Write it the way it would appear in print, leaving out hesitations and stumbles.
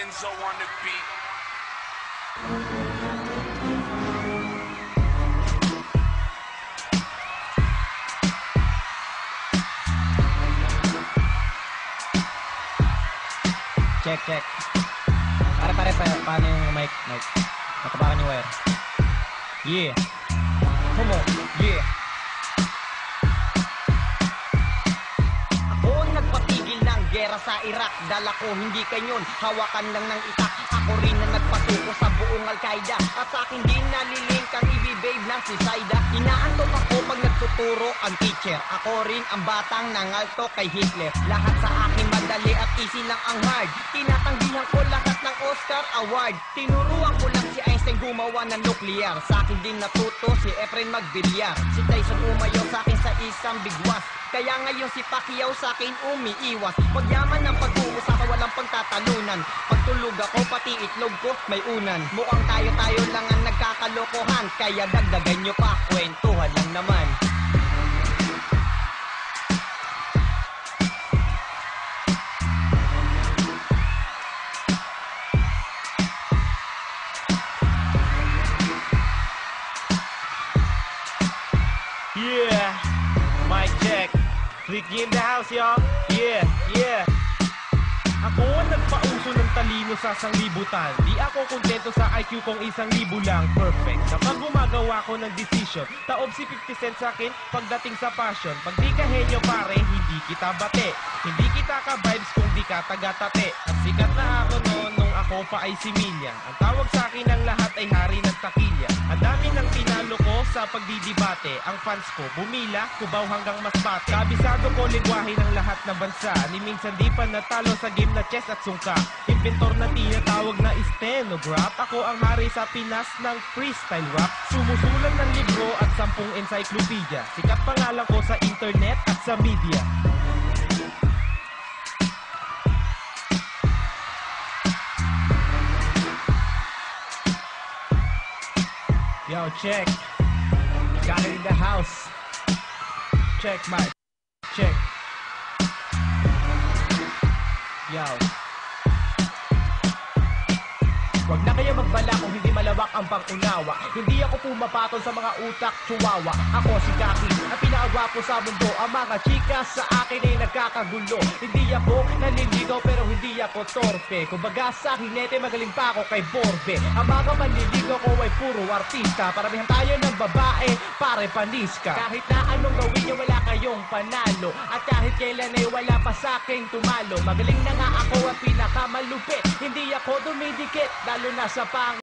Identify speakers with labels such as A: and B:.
A: Enzo on the beat.
B: Check. Pare, paano yung mic? Natapakan yung wire. Yeah. Come on. Yeah. Ako nagpatigil ng gera sa Iraq. Dala ko hindi kanyon, hawakan lang ng itak. Ako rin na nagpasuko sa buong Al-Qaeda. At sa akin din nalilink ang ibibave ng si Saida. Inaantok ako pag nagtuturo ang teacher. Ako rin ang batang nangalto kay Hitler. Lahat sa akin madali at easy lang ang hard. Tinatanggihan ko lahat ng Oscar Award. Tinuruan ko lang si Einstein gumawa ng nuclear. Sa akin din natuto si Efren magbilyar. Si Tyson umayaw sa akin sa isang bigwas. Kaya ngayon si Pacquiao sa akin umiiwas. Pagyaman ng pag-uusapan walang pagtatalunan. Pagtulog ako pati itlog ko may unan. Mukhang tayo lang ang nagkakalokohan. Kaya dagdagan nyo pa, kwentuhan lang naman.
C: Yeah, mic check. Ricky in the house, y'all. Yeah. Ako ang nagpauso ng talino sa sanglibutan. Di ako kontento sa IQ kong 1,000 lang. Perfect. Kapag gumagawa ko ng decision, taob si 50 Cent sa akin pagdating sa passion. Pag di ka henyo pare, hindi kita bate. Hindi kita ka-vibes kung di ka taga-tate. At sikat na ako noon nung ako pa ay similya. Ang tawag sa akin ng lahat ay hari ng takilya. Ang dami ng tinalo ko sa pagdidibate. Ang fans ko bumila, kubaw hanggang masbate. Kabisado ko lingwahe ng lahat ng bansa. Ni minsan di pa natalo sa game na chess at sungka. Inventor na tinatawag na stenograph. Ako ang hari sa Pinas ng freestyle rap. Sumusulat ng libro at 10 encyclopedia. Sikat pangalan ko sa internet at sa media. Yo, check. Got it in the house. Check, mic. Check. Yo. Huwag na kayo magbala kung hindi malawak ang pangunawa. Hindi ako pumapatol sa mga utak chihuahua. Ako si Kaki, ang pinakagwapo sa mundo. Ang mga chika sa akin ay nagkakagulo. Hindi ako naliligaw pero hindi ako torpe. Kumbaga sa hinete magaling pa ako kay Borbe. Ang mga manliligaw ko ay puro artista. Paramihan tayo ng babae, pare panis ka. Kahit na anong gawin nyo wala kayong panalo. At kahit kailan ay wala pa sa aking tumalo. Magaling na nga ako at pinakamalupit. Hindi ako dumidikit, lalo na sa pang